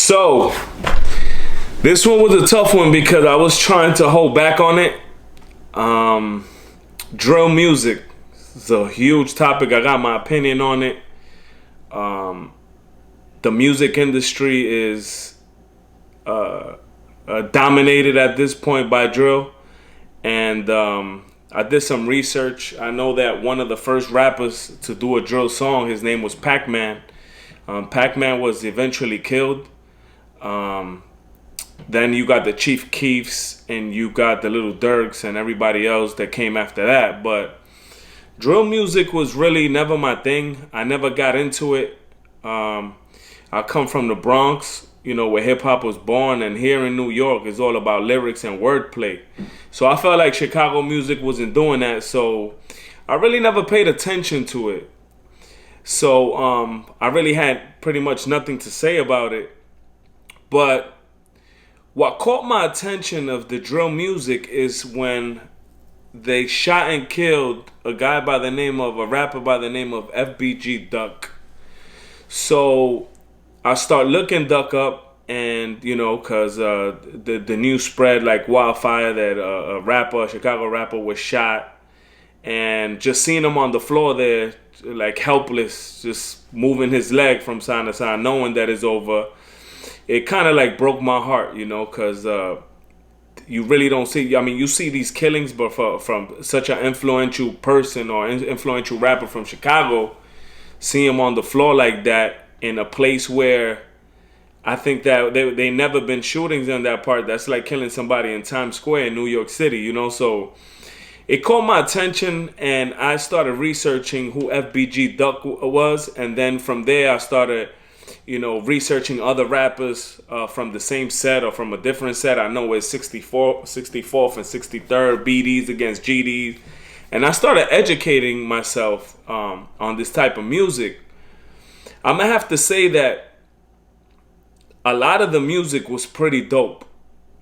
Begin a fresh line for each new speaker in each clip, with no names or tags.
So this one was a tough one because I was trying to hold back on it. Drill music is a huge topic. I got my opinion on it. The music industry is dominated at this point by drill, and I did some research. I know that one of the first rappers to do a drill song, his name was Pac-Man. Pac-Man was eventually killed. Then you got the Chief Keefs, and you got the Little Durks and everybody else that came after that. But drill music was really never my thing. I never got into it. I come from the Bronx, where hip hop was born, and here in New York it's all about lyrics and wordplay. So I felt like Chicago music wasn't doing that, so I really never paid attention to it. So I really had pretty much nothing to say about it. But what caught my attention of the drill music is when they shot and killed a rapper by the name of FBG Duck. So I start looking Duck up, and cause the news spread like wildfire that a Chicago rapper was shot, and just seeing him on the floor there, like helpless, just moving his leg from side to side, knowing that it's over. It kind of like broke my heart, cause you really don't see. I mean, you see these killings, but from such an influential person or influential rapper from Chicago, see him on the floor like that in a place where I think that they never been shootings in that part. That's like killing somebody in Times Square in New York City, So it caught my attention, and I started researching who FBG Duck was, and then from there I started, researching other rappers from the same set or from a different set. I know it's 64th and 63rd, BDs against GDs. And I started educating myself on this type of music. I'm going to have to say that a lot of the music was pretty dope.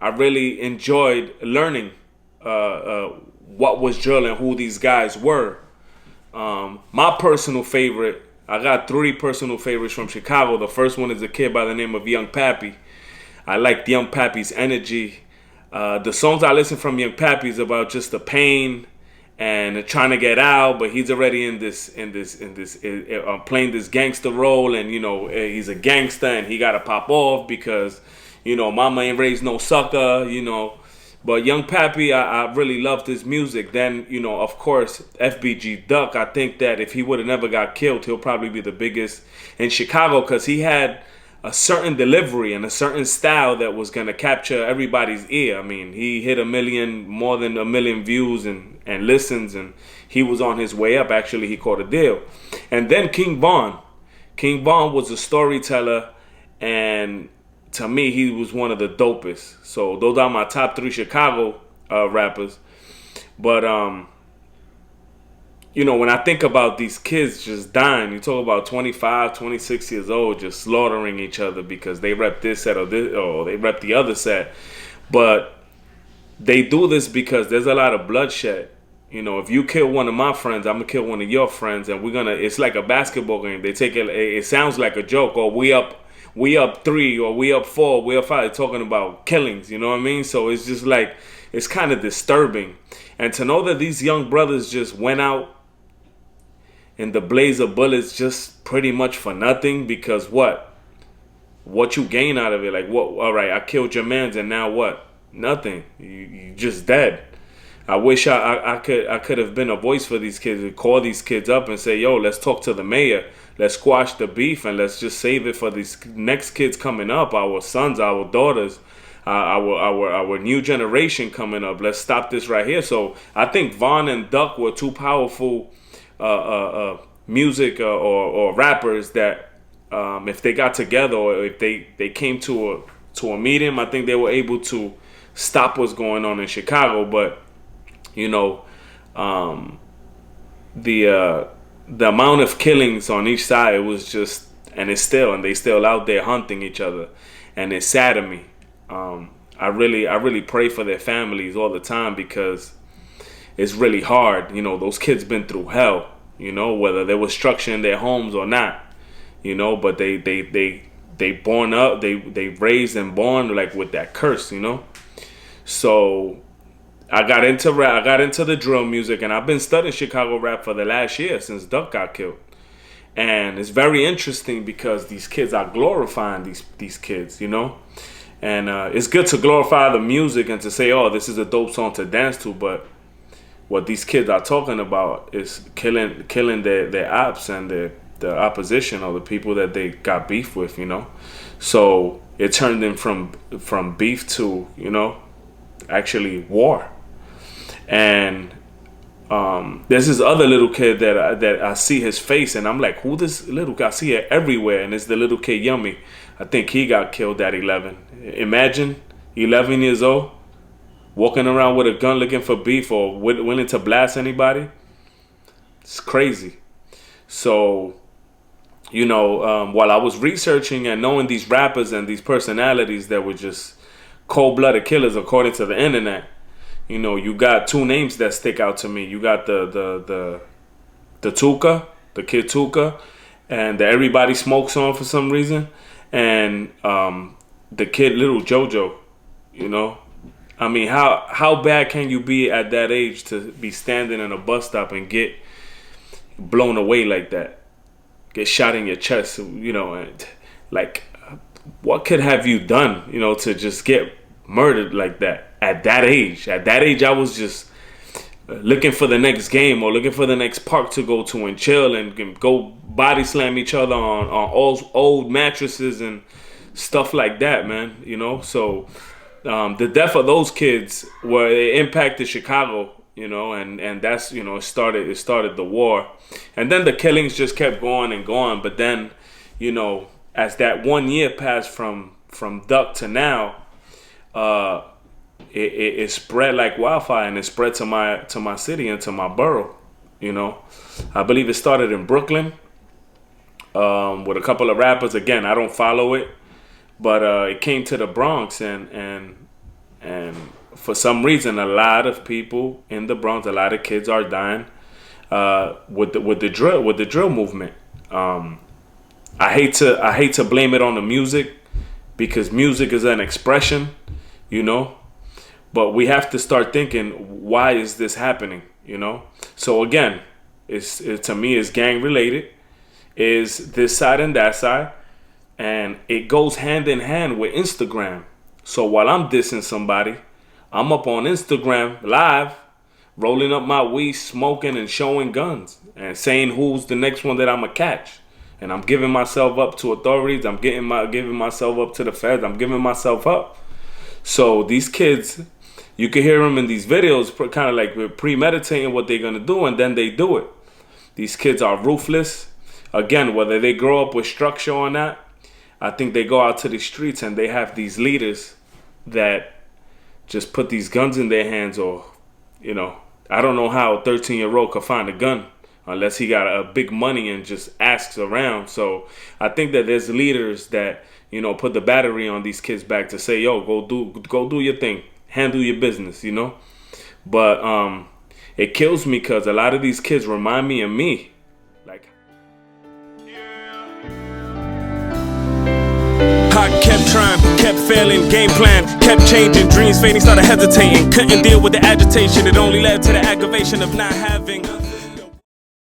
I really enjoyed learning what was drill and who these guys were. My personal favorite, I got 3 personal favorites from Chicago. The first one is a kid by the name of Young Pappy. I liked Young Pappy's energy. The songs I listen from Young Pappy is about just the pain and trying to get out, but he's already playing this gangster role, and he's a gangster and he gotta pop off because mama ain't raised no sucker, But Young Pappy, I really loved his music. Then, of course, FBG Duck, I think that if he would have never got killed, he'll probably be the biggest in Chicago because he had a certain delivery and a certain style that was going to capture everybody's ear. I mean, he hit more than a million views and listens, and he was on his way up. Actually, he caught a deal. And then King Von. King Von was a storyteller, and to me, he was one of the dopest. So those are my top 3 Chicago rappers. But when I think about these kids just dying, you talk about 25, 26 years old just slaughtering each other because they rep this set or they rep the other set. But they do this because there's a lot of bloodshed. If you kill one of my friends, I'm gonna kill one of your friends, and it's like a basketball game. They take it. It sounds like a joke, or we up 3 or we up 4, we up 5, talking about killings, you know what I mean? So it's just like, it's kind of disturbing. And to know that these young brothers just went out in the blaze of bullets just pretty much for nothing, because what you gain out of it? Like, what? All right, I killed your mans, and now what? Nothing. You just dead. I wish I could have been a voice for these kids, and call these kids up and say, yo, let's talk to the mayor. Let's squash the beef, and let's just save it for these next kids coming up, our sons, our daughters, our new generation coming up. Let's stop this right here. So I think Von and Duck were 2 powerful music or rappers that if they got together, or if they came to a meeting, I think they were able to stop what's going on in Chicago. But the amount of killings on each side was just, and they still out there hunting each other, and it saddened me. I really pray for their families all the time, because it's really hard. Those kids been through hell, whether there was structure in their homes or not, but they they born up, they raised and born like with that curse, you know. So I got into rap, I got into the drill music, and I've been studying Chicago rap for the last year since Duck got killed. And it's very interesting because these kids are glorifying these kids, you know. And it's good to glorify the music and to say, oh, this is a dope song to dance to, but what these kids are talking about is killing their ops and the opposition or the people that they got beef with, you know. So it turned them from beef to, you know, actually war. And there's this other little kid that I see his face, and I'm like, who this little guy? I see it everywhere, and it's the little kid Yummy. I think he got killed at 11. Imagine 11 years old, walking around with a gun looking for beef or willing to blast anybody. It's crazy. So, you know, while I was researching and knowing these rappers and these personalities that were just cold-blooded killers according to the internet, you know, you got two names that stick out to me. You got the Tuka, the kid Tuka, and the Everybody Smokes on for some reason, and the kid Little JoJo, you know. I mean, how bad can you be at that age to be standing in a bus stop and get blown away like that? Get shot in your chest, you know, and like, what could have you done, you know, to just get murdered like that at that age? At that age, I was just looking for the next game or looking for the next park to go to and chill and go body slam each other on old mattresses and stuff like that, man, you know. So the death of those kids it impacted Chicago, you know, and that's, you know, it started the war. And then the killings just kept going and going. But then, you know, as that 1 year passed from Duck to now, it spread like wildfire, and it spread to my city and to my borough, you know. I believe it started in Brooklyn with a couple of rappers. Again, I don't follow it, but it came to the Bronx, and for some reason, a lot of people in the Bronx, a lot of kids are dying with the drill movement. I hate to blame it on the music, because music is an expression, you know. But we have to start thinking, why is this happening, you know? So again, to me, it's gang related. Is this side and that side, and it goes hand in hand with Instagram. So while I'm dissing somebody, I'm up on Instagram live, rolling up my weed, smoking and showing guns and saying who's the next one that I'ma catch. And I'm giving myself up to authorities. I'm giving myself up to the feds. I'm giving myself up. So these kids, you can hear them in these videos kind of like premeditating what they're going to do, and then they do it. These kids are ruthless. Again, whether they grow up with structure or not, I think they go out to the streets and they have these leaders that just put these guns in their hands, or, you know, I don't know how a 13-year-old could find a gun unless he got a big money and just asks around. So I think that there's leaders that, you know, put the battery on these kids back to say, yo, go do your thing, handle your business, you know. But it kills me because a lot of these kids remind me of me. Like,
I kept trying, kept failing, game plan, kept changing, dreams fading, started hesitating, couldn't deal with the agitation, it only led to the aggravation of not having